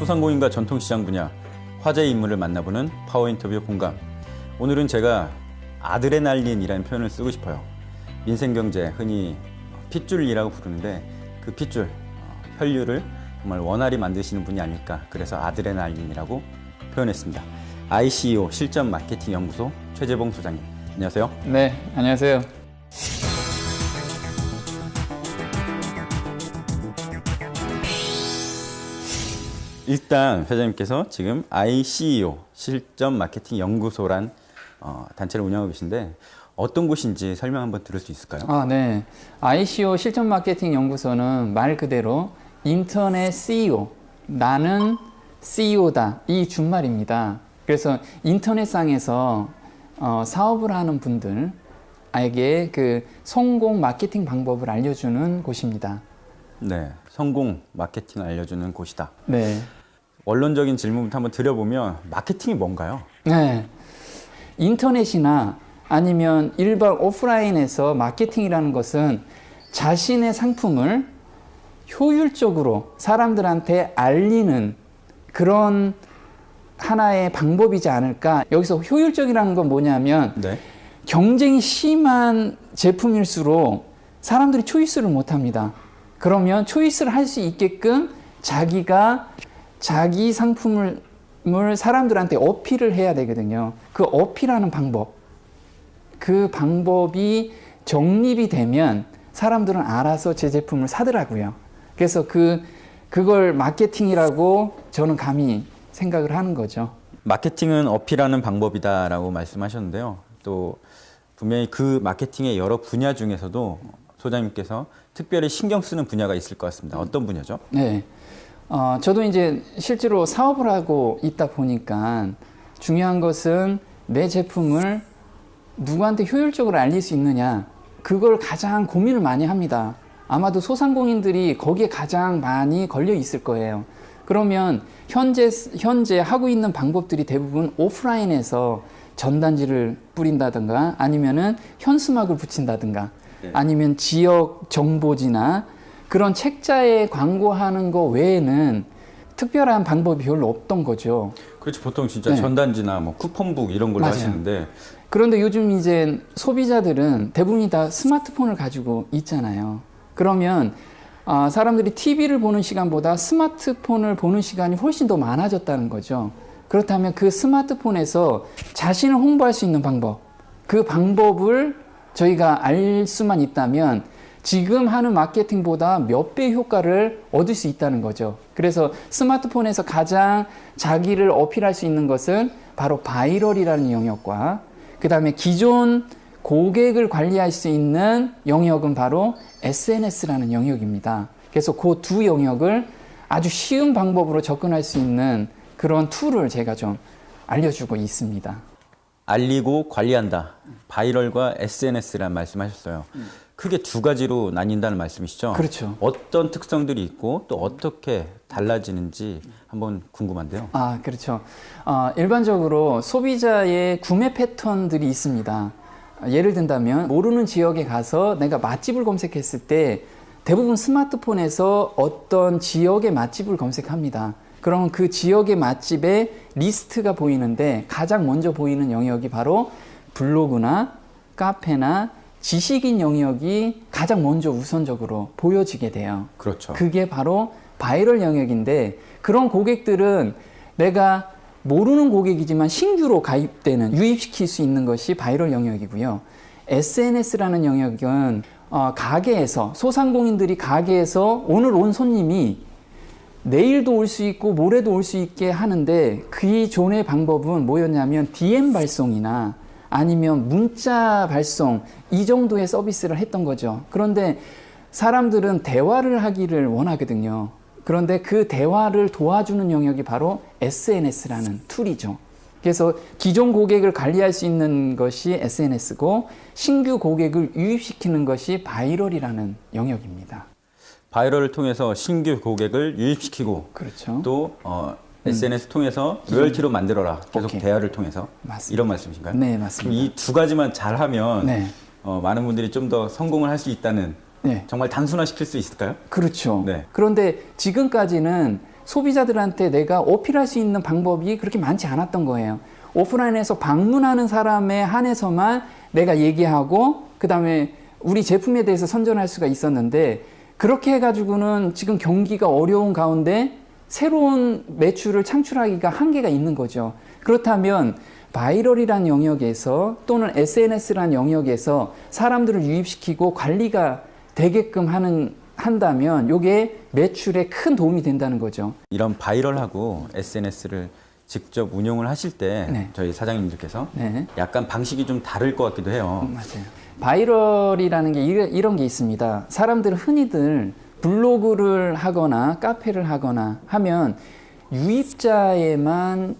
소상공인과 전통시장 분야 화제의 인물을 만나보는 파워인터뷰 공감. 오늘은 제가 아드레날린이라는 표현을 쓰고 싶어요. 민생경제, 흔히 핏줄이라고 부르는데 그 핏줄, 혈류를 정말 원활히 만드시는 분이 아닐까, 그래서 아드레날린이라고 표현했습니다. ICEO 실전 마케팅 연구소 최재봉 소장님, 안녕하세요. 네, 안녕하세요. 일단 회장님께서 지금 ICEO 실전 마케팅 연구소란 단체를 운영하고 계신데 어떤 곳인지 설명 한번 들을 수 있을까요? 네. ICEO 실전 마케팅 연구소는 말 그대로 인터넷 CEO, 나는 CEO다, 이 준말입니다. 그래서 인터넷상에서 사업을 하는 분들에게 그 성공 마케팅 방법을 알려주는 곳입니다. 네, 성공 마케팅 알려주는 곳이다. 네. 원론적인 질문부터 한번 드려보면 마케팅이 뭔가요? 네. 인터넷이나 아니면 일반 오프라인에서 마케팅이라는 것은 자신의 상품을 효율적으로 사람들한테 알리는 그런 하나의 방법이지 않을까. 여기서 효율적이라는 건 뭐냐면 네. 경쟁이 심한 제품일수록 사람들이 초이스를 못합니다. 그러면 초이스를 할 수 있게끔 자기가 자기 상품을 사람들한테 어필을 해야 되거든요. 그 어필하는 방법, 그 방법이 정립이 되면 사람들은 알아서 제 제품을 사더라고요. 그래서 그걸 마케팅이라고 저는 감히 생각을 하는 거죠. 마케팅은 어필하는 방법이다라고 말씀하셨는데요. 또 분명히 그 마케팅의 여러 분야 중에서도 소장님께서 특별히 신경 쓰는 분야가 있을 것 같습니다. 어떤 분야죠? 네. 저도 이제 실제로 사업을 하고 있다 보니까 중요한 것은 내 제품을 누구한테 효율적으로 알릴 수 있느냐, 그걸 가장 고민을 많이 합니다. 아마도 소상공인들이 거기에 가장 많이 걸려 있을 거예요. 그러면 현재 하고 있는 방법들이 대부분 오프라인에서 전단지를 뿌린다든가 아니면은 현수막을 붙인다든가 아니면 지역 정보지나 그런 책자에 광고하는 거 외에는 특별한 방법이 별로 없던 거죠. 그렇지, 보통 진짜 네. 전단지나 뭐 쿠폰북 이런 걸로 맞아요. 하시는데. 그런데 요즘 이제 소비자들은 대부분이 다 스마트폰을 가지고 있잖아요. 그러면 사람들이 TV를 보는 시간보다 스마트폰을 보는 시간이 훨씬 더 많아졌다는 거죠. 그렇다면 그 스마트폰에서 자신을 홍보할 수 있는 방법, 그 방법을 저희가 알 수만 있다면 지금 하는 마케팅보다 몇 배 효과를 얻을 수 있다는 거죠. 그래서 스마트폰에서 가장 자기를 어필할 수 있는 것은 바로 바이럴이라는 영역과 그 다음에 기존 고객을 관리할 수 있는 영역은 바로 SNS라는 영역입니다. 그래서 그 두 영역을 아주 쉬운 방법으로 접근할 수 있는 그런 툴을 제가 좀 알려주고 있습니다. 알리고 관리한다. 바이럴과 SNS란 말씀하셨어요. 크게 두 가지로 나뉜다는 말씀이시죠? 그렇죠. 어떤 특성들이 있고 또 어떻게 달라지는지 한번 궁금한데요. 그렇죠. 일반적으로 소비자의 구매 패턴들이 있습니다. 예를 든다면 모르는 지역에 가서 내가 맛집을 검색했을 때 대부분 스마트폰에서 어떤 지역의 맛집을 검색합니다. 그러면 그 지역의 맛집의 리스트가 보이는데 가장 먼저 보이는 영역이 바로 블로그나 카페나 지식인 영역이 가장 먼저 우선적으로 보여지게 돼요. 그렇죠. 그게 바로 바이럴 영역인데 그런 고객들은 내가 모르는 고객이지만 신규로 가입되는, 유입시킬 수 있는 것이 바이럴 영역이고요. SNS라는 영역은 가게에서, 소상공인들이 가게에서 오늘 온 손님이 내일도 올 수 있고 모레도 올 수 있게 하는데 기존의 방법은 뭐였냐면 DM 발송이나 아니면 문자 발송, 이 정도의 서비스를 했던 거죠. 그런데 사람들은 대화를 하기를 원하거든요. 그런데 그 대화를 도와주는 영역이 바로 SNS라는 툴이죠. 그래서 기존 고객을 관리할 수 있는 것이 SNS고 신규 고객을 유입시키는 것이 바이럴이라는 영역입니다. 바이럴을 통해서 신규 고객을 유입시키고 그렇죠. 또 SNS 통해서 로열티로 만들어라. 계속 오케이. 대화를 통해서. 맞습니다. 이런 말씀이신가요? 네, 맞습니다. 이 두 가지만 잘하면 네. 많은 분들이 좀 더 성공을 할 수 있다는, 네. 정말 단순화시킬 수 있을까요? 그렇죠. 네. 그런데 지금까지는 소비자들한테 내가 어필할 수 있는 방법이 그렇게 많지 않았던 거예요. 오프라인에서 방문하는 사람에 한해서만 내가 얘기하고 그 다음에 우리 제품에 대해서 선전할 수가 있었는데 그렇게 해가지고는 지금 경기가 어려운 가운데 새로운 매출을 창출하기가 한계가 있는 거죠. 그렇다면 바이럴이란 영역에서 또는 SNS란 영역에서 사람들을 유입시키고 관리가 되게끔 한다면 이게 매출에 큰 도움이 된다는 거죠. 이런 바이럴하고 SNS를 직접 운용을 하실 때 네. 저희 사장님들께서 네. 약간 방식이 좀 다를 것 같기도 해요. 맞아요. 바이럴이라는 게 이런 게 있습니다. 사람들은 흔히들 블로그를 하거나 카페를 하거나 하면 유입자에만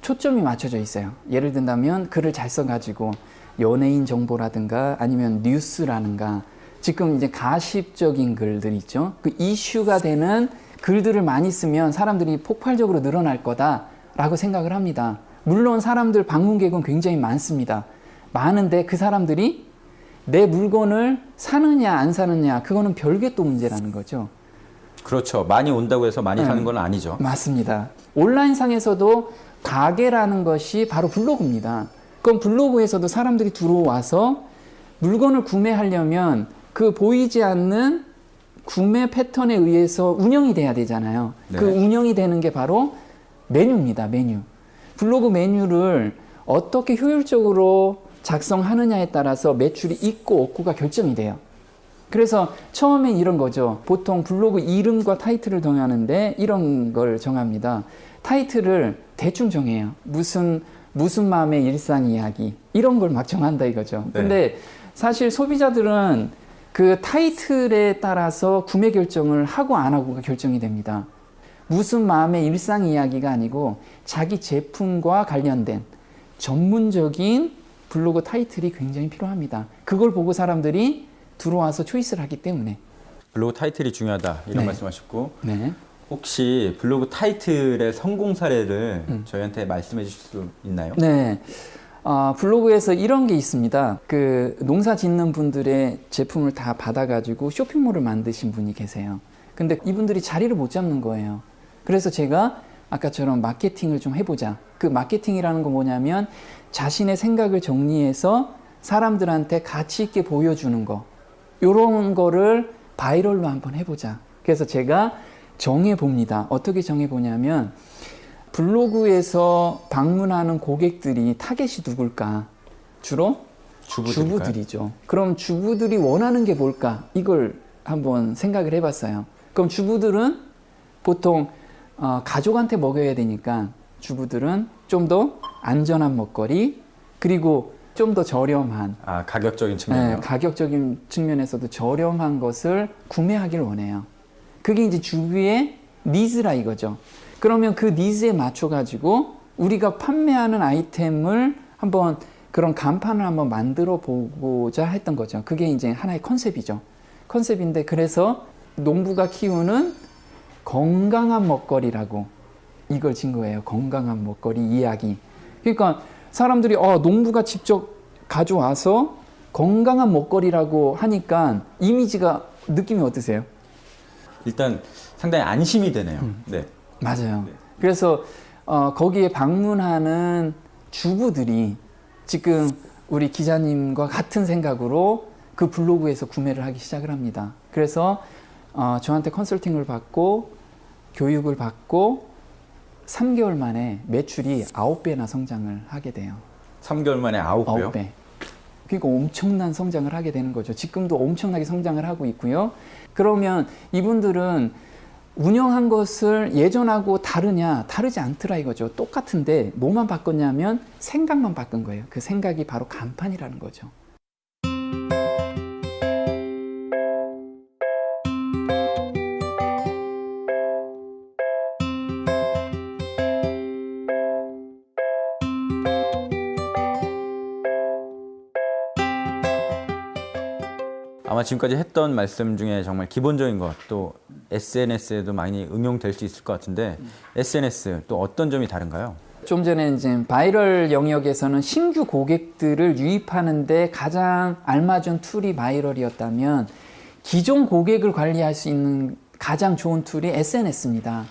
초점이 맞춰져 있어요. 예를 든다면 글을 잘 써가지고 연예인 정보라든가 아니면 뉴스라든가 지금 이제 가십적인 글들 있죠. 그 이슈가 되는 글들을 많이 쓰면 사람들이 폭발적으로 늘어날 거다라고 생각을 합니다. 물론 사람들 방문객은 굉장히 많습니다. 많은데 그 사람들이 내 물건을 사느냐 안 사느냐 그거는 별개 또 문제라는 거죠. 그렇죠. 많이 온다고 해서 많이 사는 건 아니죠. 맞습니다. 온라인상에서도 가게라는 것이 바로 블로그입니다. 그럼 블로그에서도 사람들이 들어와서 물건을 구매하려면 그 보이지 않는 구매 패턴에 의해서 운영이 돼야 되잖아요. 네. 그 운영이 되는 게 바로 메뉴입니다. 메뉴. 블로그 메뉴를 어떻게 효율적으로 작성하느냐에 따라서 매출이 있고 없고가 결정이 돼요. 그래서 처음엔 이런 거죠. 보통 블로그 이름과 타이틀을 정하는데 이런 걸 정합니다. 타이틀을 대충 정해요. 무슨 마음의 일상 이야기 이런 걸 막 정한다 이거죠. 네. 근데 사실 소비자들은 그 타이틀에 따라서 구매 결정을 하고 안 하고가 결정이 됩니다. 무슨 마음의 일상 이야기가 아니고 자기 제품과 관련된 전문적인 블로그 타이틀이 굉장히 필요합니다. 그걸 보고 사람들이 들어와서 초이스를 하기 때문에. 블로그 타이틀이 중요하다 이런 네. 말씀하셨고 네. 혹시 블로그 타이틀의 성공 사례를 저희한테 말씀해 주실 수 있나요? 네. 블로그에서 이런 게 있습니다. 그 농사 짓는 분들의 제품을 다 받아가지고 쇼핑몰을 만드신 분이 계세요. 근데 이분들이 자리를 못 잡는 거예요. 그래서 제가 아까처럼 마케팅을 좀 해보자. 그 마케팅이라는 건 뭐냐면 자신의 생각을 정리해서 사람들한테 가치 있게 보여주는 거. 요런 거를 바이럴로 한번 해보자. 그래서 제가 정해봅니다. 어떻게 정해보냐면 블로그에서 방문하는 고객들이 타겟이 누굴까? 주로 주부들이죠. 그럼 주부들이 원하는 게 뭘까? 이걸 한번 생각을 해봤어요. 그럼 주부들은 보통 가족한테 먹여야 되니까 주부들은 좀 더 안전한 먹거리 그리고 좀 더 저렴한 가격적인 측면이요. 네, 가격적인 측면에서도 저렴한 것을 구매하길 원해요. 그게 이제 주부의 니즈라 이거죠. 그러면 그 니즈에 맞춰가지고 우리가 판매하는 아이템을 한번 그런 간판을 한번 만들어 보고자 했던 거죠. 그게 이제 하나의 컨셉이죠. 컨셉인데 그래서 농부가 키우는 건강한 먹거리라고 이걸 진 거예요. 건강한 먹거리 이야기. 그러니까 사람들이 농부가 직접 가져와서 건강한 먹거리라고 하니까 이미지가 느낌이 어떠세요? 일단 상당히 안심이 되네요. 네. 맞아요. 그래서 거기에 방문하는 주부들이 지금 우리 기자님과 같은 생각으로 그 블로그에서 구매를 하기 시작을 합니다. 그래서 저한테 컨설팅을 받고 교육을 받고 3개월 만에 매출이 9배나 성장을 하게 돼요. 3개월 만에 9배요? 9배. 그러니까 엄청난 성장을 하게 되는 거죠. 지금도 엄청나게 성장을 하고 있고요. 그러면 이분들은 운영한 것을 예전하고 다르냐? 다르지 않더라 이거죠. 똑같은데 뭐만 바꿨냐면 생각만 바꾼 거예요. 그 생각이 바로 간판이라는 거죠. 아마 지금까지 했던 말씀 중에 정말 기본적인 것, 또 SNS에도 많이 응용될 수 있을 것 같은데 SNS 또 어떤 점이 다른가요? 좀 전에 이제 바이럴 영역에서는 신규 고객들을 유입하는데 가장 알맞은 툴이 바이럴이었다면 기존 고객을 관리할 수 있는 가장 좋은 툴이 SNS입니다.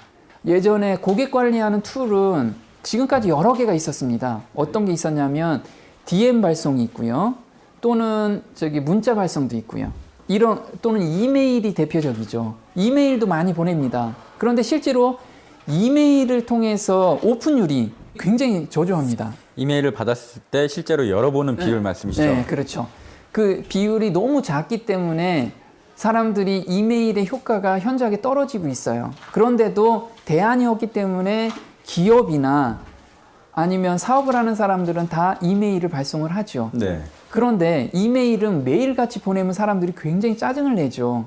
예전에 고객 관리하는 툴은 지금까지 여러 개가 있었습니다. 어떤 게 있었냐면 DM 발송이 있고요. 또는 문자 발송도 있고요. 또는 이메일이 대표적이죠. 이메일도 많이 보냅니다. 그런데 실제로 이메일을 통해서 오픈율이 굉장히 저조합니다. 이메일을 받았을 때 실제로 열어보는 비율 말씀이시죠? 네, 그렇죠. 그 비율이 너무 작기 때문에 사람들이 이메일의 효과가 현저하게 떨어지고 있어요. 그런데도 대안이 없기 때문에 기업이나 아니면 사업을 하는 사람들은 다 이메일을 발송을 하죠. 네. 그런데 이메일은 매일같이 보내면 사람들이 굉장히 짜증을 내죠.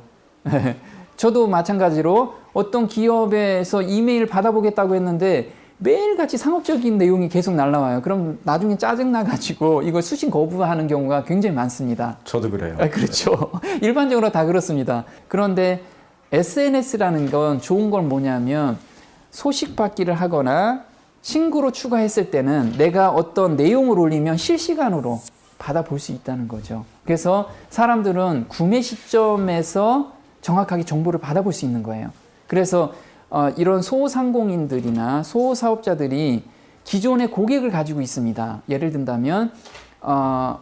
저도 마찬가지로 어떤 기업에서 이메일 받아보겠다고 했는데 매일같이 상업적인 내용이 계속 날라와요. 그럼 나중에 짜증나가지고 이걸 수신 거부하는 경우가 굉장히 많습니다. 저도 그래요. 그렇죠. 일반적으로 다 그렇습니다. 그런데 SNS라는 건 좋은 건 뭐냐면 소식 받기를 하거나 친구로 추가했을 때는 내가 어떤 내용을 올리면 실시간으로 받아볼 수 있다는 거죠. 그래서 사람들은 구매 시점에서 정확하게 정보를 받아볼 수 있는 거예요. 그래서 이런 소상공인들이나 소사업자들이 기존의 고객을 가지고 있습니다. 예를 든다면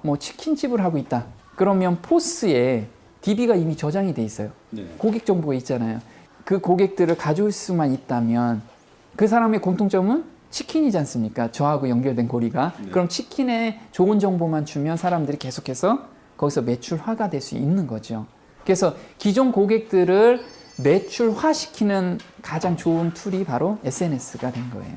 뭐 치킨집을 하고 있다. 그러면 포스에 DB가 이미 저장이 돼 있어요. 네. 고객 정보가 있잖아요. 그 고객들을 가져올 수만 있다면 그 사람의 공통점은 치킨이지 않습니까? 저하고 연결된 고리가. 네. 그럼 치킨에 좋은 정보만 주면 사람들이 계속해서 거기서 매출화가 될 수 있는 거죠. 그래서 기존 고객들을 매출화시키는 가장 좋은 툴이 바로 SNS가 된 거예요.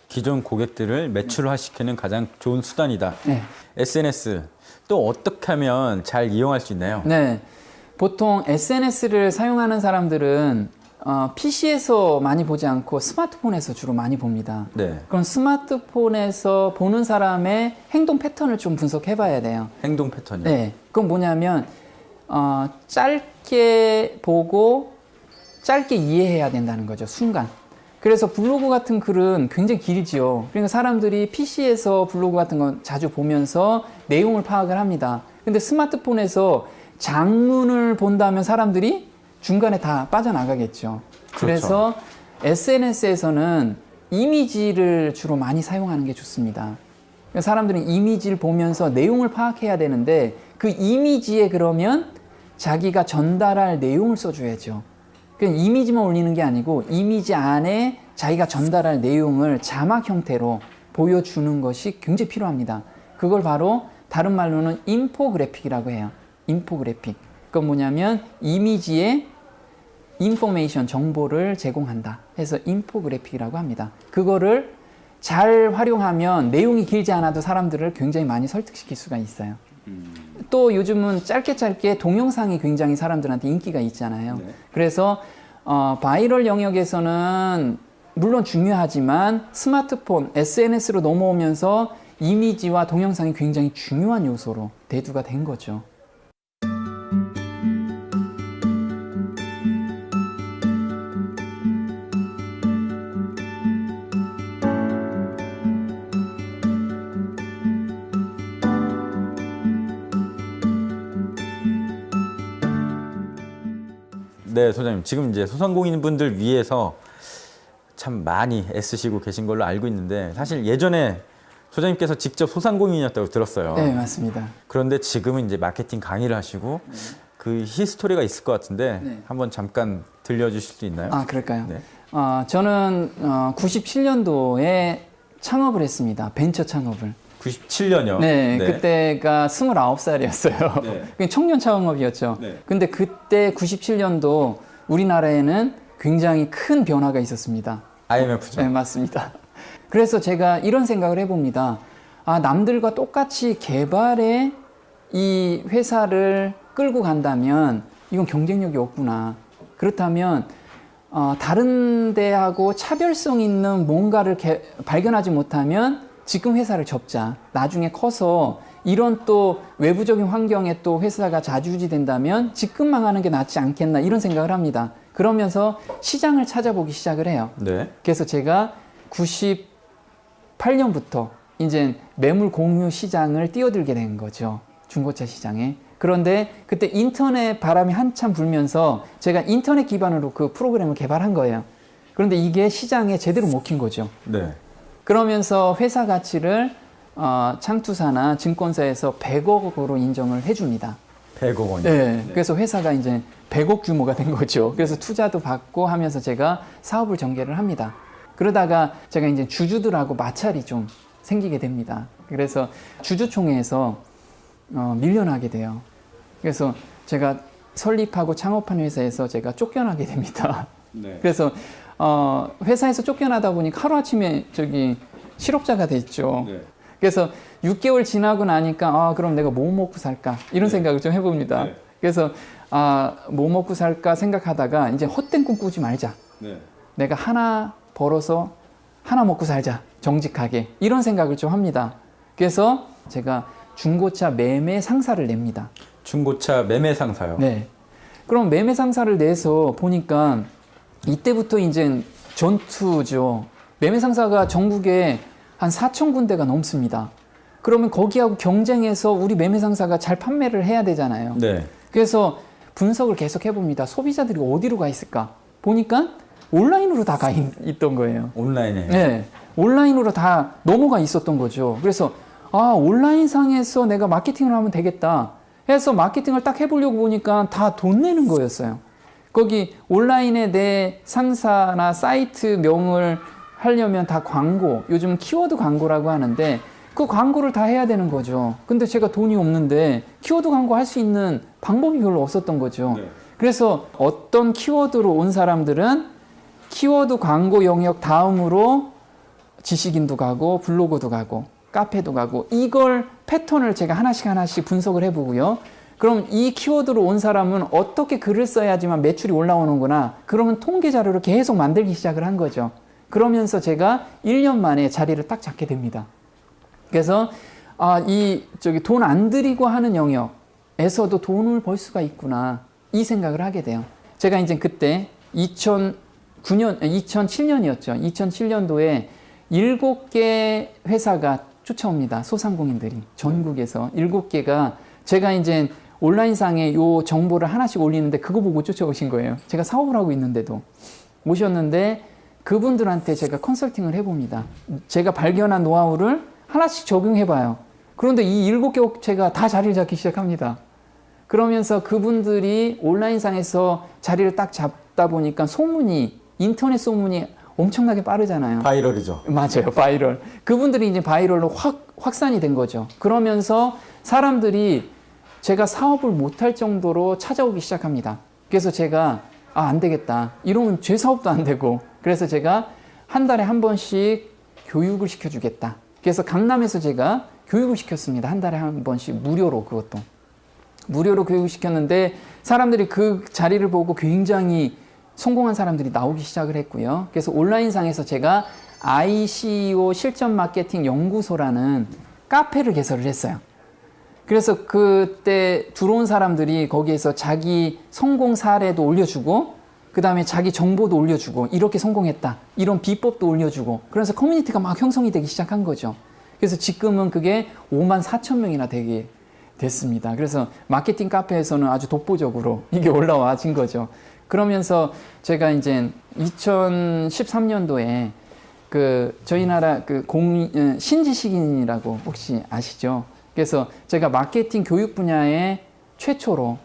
기존 고객들을 매출화시키는 가장 좋은 수단이다. 네. SNS 또 어떻게 하면 잘 이용할 수 있나요? 네. 보통 SNS를 사용하는 사람들은 PC에서 많이 보지 않고 스마트폰에서 주로 많이 봅니다. 네. 그럼 스마트폰에서 보는 사람의 행동 패턴을 좀 분석해 봐야 돼요. 행동 패턴이요. 네. 그건 뭐냐면 짧게 보고 짧게 이해해야 된다는 거죠. 순간. 그래서 블로그 같은 글은 굉장히 길지요. 그러니까 사람들이 PC에서 블로그 같은 건 자주 보면서 내용을 파악을 합니다. 근데 스마트폰에서 장문을 본다면 사람들이 중간에 다 빠져나가겠죠. 그렇죠. 그래서 SNS에서는 이미지를 주로 많이 사용하는 게 좋습니다. 그러니까 사람들은 이미지를 보면서 내용을 파악해야 되는데 그 이미지에 그러면 자기가 전달할 내용을 써줘야죠. 그냥 이미지만 올리는 게 아니고 이미지 안에 자기가 전달할 내용을 자막 형태로 보여주는 것이 굉장히 필요합니다. 그걸 바로 다른 말로는 인포그래픽이라고 해요. 인포그래픽. 그건 뭐냐면 이미지에 인포메이션, 정보를 제공한다 해서 인포그래픽이라고 합니다. 그거를 잘 활용하면 내용이 길지 않아도 사람들을 굉장히 많이 설득시킬 수가 있어요. 또 요즘은 짧게 동영상이 굉장히 사람들한테 인기가 있잖아요. 네. 그래서 바이럴 영역에서는 물론 중요하지만 스마트폰, SNS로 넘어오면서 이미지와 동영상이 굉장히 중요한 요소로 대두가 된 거죠. 네, 소장님. 지금 이제 소상공인분들 위해서 참 많이 애쓰시고 계신 걸로 알고 있는데 사실 예전에 소장님께서 직접 소상공인이었다고 들었어요. 네, 맞습니다. 그런데 지금은 이제 마케팅 강의를 하시고 그 히스토리가 있을 것 같은데 네. 한번 잠깐 들려주실 수 있나요? 아, 그럴까요? 네. 저는 97년도에 창업을 했습니다. 벤처 창업을. 97년이요? 네, 그때가 29살이었어요. 네. 청년 창업이었죠. 네. 근데 그때 97년도 우리나라에는 굉장히 큰 변화가 있었습니다. IMF죠. 네, 맞습니다. 그래서 제가 이런 생각을 해봅니다. 남들과 똑같이 개발에 이 회사를 끌고 간다면 이건 경쟁력이 없구나. 그렇다면 다른 데하고 차별성 있는 뭔가를 발견하지 못하면 지금 회사를 접자. 나중에 커서 이런 또 외부적인 환경에 또 회사가 좌지우지 된다면 지금 망하는 게 낫지 않겠나 이런 생각을 합니다. 그러면서 시장을 찾아보기 시작을 해요. 네. 그래서 제가 98년부터 이제 매물 공유 시장을 뛰어들게 된 거죠. 중고차 시장에. 그런데 그때 인터넷 바람이 한참 불면서 제가 인터넷 기반으로 그 프로그램을 개발한 거예요. 그런데 이게 시장에 제대로 먹힌 거죠. 네. 그러면서 회사 가치를 창투사나 증권사에서 100억으로 인정을 해줍니다. 100억 원. 네. 그래서 회사가 이제 100억 규모가 된 거죠. 그래서 투자도 받고 하면서 제가 사업을 전개를 합니다. 그러다가 제가 이제 주주들하고 마찰이 좀 생기게 됩니다. 그래서 주주총회에서 밀려나게 돼요. 그래서 제가 설립하고 창업한 회사에서 제가 쫓겨나게 됩니다. 네. 그래서 회사에서 쫓겨나다 보니까 하루아침에 실업자가 됐죠. 네. 그래서 6개월 지나고 나니까 그럼 내가 뭐 먹고 살까 이런 생각을 좀 해봅니다. 네. 그래서 뭐 먹고 살까 생각하다가 이제 헛된 꿈 꾸지 말자. 네. 내가 하나 벌어서 하나 먹고 살자. 정직하게 이런 생각을 좀 합니다. 그래서 제가 중고차 매매 상사를 냅니다. 중고차 매매 상사요. 네. 그럼 매매 상사를 내서 보니까 이때부터 이제 전투죠. 매매 상사가 전국에 한 4천 군데가 넘습니다. 그러면 거기하고 경쟁해서 우리 매매 상사가 잘 판매를 해야 되잖아요. 네. 그래서 분석을 계속 해봅니다. 소비자들이 어디로 가 있을까? 보니까 온라인으로 다 가 있던 거예요. 온라인에. 네. 온라인으로 다 넘어가 있었던 거죠. 그래서 온라인상에서 내가 마케팅을 하면 되겠다 해서 마케팅을 딱 해보려고 보니까 다 돈 내는 거였어요. 거기 온라인에 내 상사나 사이트 명을 하려면 다 광고, 요즘 키워드 광고라고 하는데 그 광고를 다 해야 되는 거죠. 근데 제가 돈이 없는데 키워드 광고 할 수 있는 방법이 별로 없었던 거죠. 네. 그래서 어떤 키워드로 온 사람들은 키워드 광고 영역 다음으로 지식인도 가고 블로그도 가고 카페도 가고 이걸 패턴을 제가 하나씩 분석을 해보고요. 그럼 이 키워드로 온 사람은 어떻게 글을 써야지만 매출이 올라오는구나. 그러면 통계 자료를 계속 만들기 시작을 한 거죠. 그러면서 제가 1년 만에 자리를 딱 잡게 됩니다. 그래서 돈 안 들이고 하는 영역에서도 돈을 벌 수가 있구나. 이 생각을 하게 돼요. 제가 이제 그때 2007년이었죠. 2007년도에 7개 회사가 쫓아옵니다. 소상공인들이 전국에서 7개가 제가 이제 온라인상에 요 정보를 하나씩 올리는데 그거 보고 쫓아오신 거예요. 제가 사업을 하고 있는데도 오셨는데 그분들한테 제가 컨설팅을 해봅니다. 제가 발견한 노하우를 하나씩 적용해봐요. 그런데 이 7개 업체가 다 자리를 잡기 시작합니다. 그러면서 그분들이 온라인상에서 자리를 딱 잡다 보니까 인터넷 소문이 엄청나게 빠르잖아요. 바이럴이죠. 맞아요. 바이럴. 그분들이 이제 바이럴로 확산이 된 거죠. 그러면서 사람들이 제가 사업을 못할 정도로 찾아오기 시작합니다. 그래서 제가 안 되겠다. 이러면 제 사업도 안 되고. 그래서 제가 한 달에 한 번씩 교육을 시켜주겠다. 그래서 강남에서 제가 교육을 시켰습니다. 한 달에 한 번씩 무료로 그것도. 무료로 교육을 시켰는데 사람들이 그 자리를 보고 굉장히 성공한 사람들이 나오기 시작을 했고요. 그래서 온라인상에서 제가 ICO 실전 마케팅 연구소라는 카페를 개설을 했어요. 그래서 그때 들어온 사람들이 거기에서 자기 성공 사례도 올려주고 그 다음에 자기 정보도 올려주고 이렇게 성공했다. 이런 비법도 올려주고 그래서 커뮤니티가 막 형성이 되기 시작한 거죠. 그래서 지금은 그게 5만 4천 명이나 되게 됐습니다. 그래서 마케팅 카페에서는 아주 독보적으로 이게 올라와진 거죠. 그러면서 제가 이제 2013년도에 저희 나라 신지식인이라고 혹시 아시죠? 그래서 제가 마케팅 교육 분야에 최초로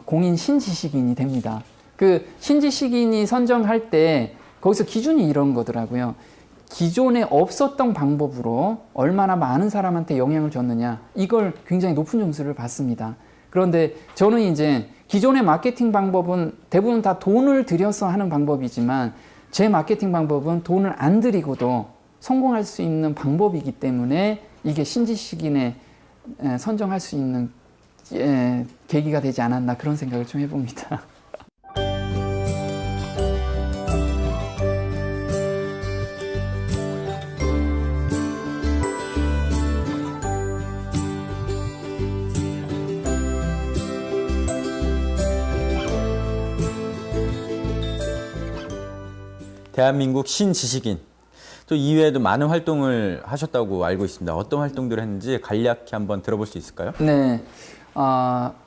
공인 신지식인이 됩니다. 그 신지식인이 선정할 때 거기서 기준이 이런 거더라고요. 기존에 없었던 방법으로 얼마나 많은 사람한테 영향을 줬느냐 이걸 굉장히 높은 점수를 받습니다. 그런데 저는 이제 기존의 마케팅 방법은 대부분 다 돈을 들여서 하는 방법이지만 제 마케팅 방법은 돈을 안 들이고도 성공할 수 있는 방법이기 때문에 이게 신지식인에 선정할 수 있는 계기가 되지 않았나 그런 생각을 좀 해봅니다. 대한민국 신지식인. 또 이외에도 많은 활동을 하셨다고 알고 있습니다. 어떤 활동들을 했는지 간략히 한번 들어볼 수 있을까요? 네.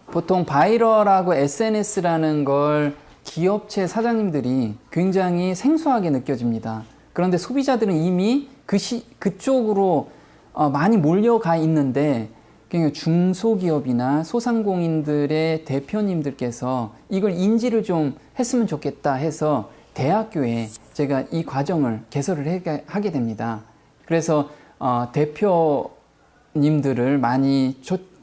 보통 바이럴하고 SNS라는 걸 기업체 사장님들이 굉장히 생소하게 느껴집니다. 그런데 소비자들은 이미 그쪽으로 많이 몰려가 있는데 그러니까 중소기업이나 소상공인들의 대표님들께서 이걸 인지를 좀 했으면 좋겠다 해서 대학교에 제가 이 과정을 개설을 하게 됩니다. 그래서 대표님들을 많이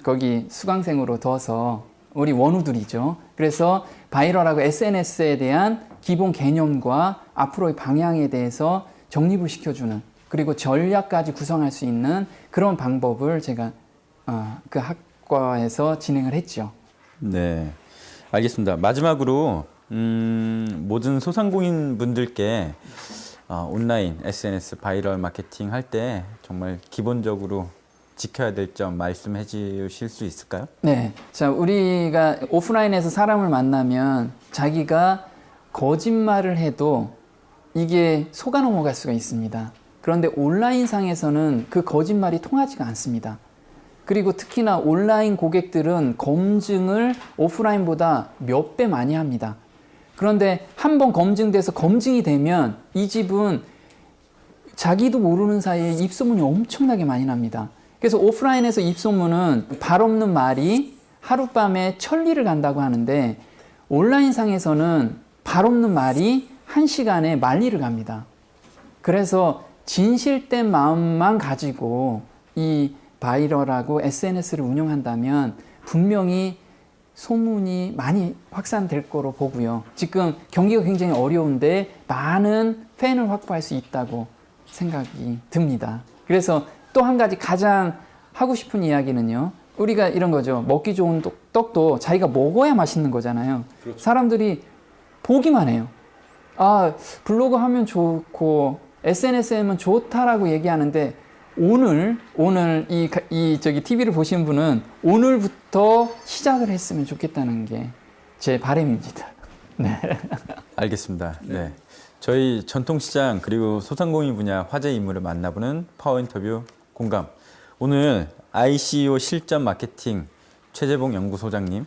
거기 수강생으로 둬서 우리 원우들이죠. 그래서 바이럴하고 SNS에 대한 기본 개념과 앞으로의 방향에 대해서 정립을 시켜주는 그리고 전략까지 구성할 수 있는 그런 방법을 제가 그 학과에서 진행을 했죠. 네, 알겠습니다. 마지막으로 모든 소상공인 분들께 온라인 SNS 바이럴 마케팅 할 때 정말 기본적으로 지켜야 될 점 말씀해 주실 수 있을까요? 네. 자, 우리가 오프라인에서 사람을 만나면 자기가 거짓말을 해도 이게 속아 넘어갈 수가 있습니다. 그런데 온라인상에서는 그 거짓말이 통하지가 않습니다. 그리고 특히나 온라인 고객들은 검증을 오프라인보다 몇 배 많이 합니다. 그런데 한번 검증돼서 검증이 되면 이 집은 자기도 모르는 사이에 입소문이 엄청나게 많이 납니다. 그래서 오프라인에서 입소문은 발 없는 말이 하룻밤에 천리를 간다고 하는데 온라인상에서는 발 없는 말이 한 시간에 만리를 갑니다. 그래서 진실된 마음만 가지고 이 바이럴하고 SNS를 운영한다면 분명히 소문이 많이 확산될 거로 보고요. 지금 경기가 굉장히 어려운데 많은 팬을 확보할 수 있다고 생각이 듭니다. 그래서 또 한 가지 가장 하고 싶은 이야기는요. 우리가 이런 거죠. 먹기 좋은 떡도 자기가 먹어야 맛있는 거잖아요. 그렇죠. 사람들이 보기만 해요. 블로그 하면 좋고 SNS에 하면 좋다라고 얘기하는데 오늘 저기 TV를 보신 분은 오늘부터 시작을 했으면 좋겠다는 게 제 바람입니다. 네. 알겠습니다. 네. 저희 전통시장 그리고 소상공인 분야 화제 인물을 만나보는 파워 인터뷰 공감. 오늘 ICO 실전 마케팅 최재봉 연구소장님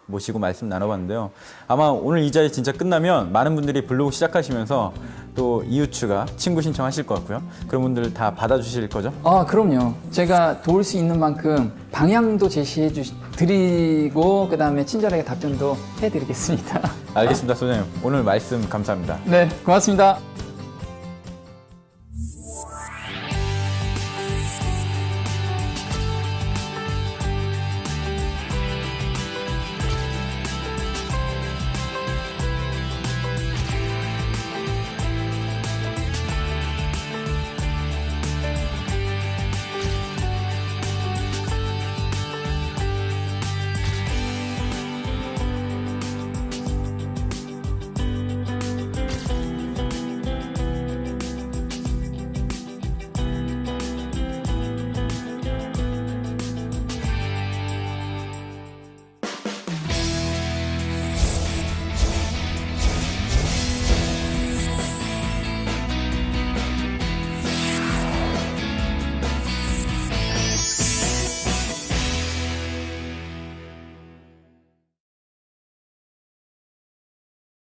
모시고 말씀 나눠봤는데요. 아마 오늘 이 자리 진짜 끝나면 많은 분들이 블로그 시작하시면서 또 이웃추가 친구 신청하실 것 같고요. 그런 분들 다 받아주실 거죠? 그럼요. 제가 도울 수 있는 만큼 방향도 제시해 드리고 그다음에 친절하게 답변도 해드리겠습니다. 알겠습니다, 소장님. 오늘 말씀 감사합니다. 네, 고맙습니다.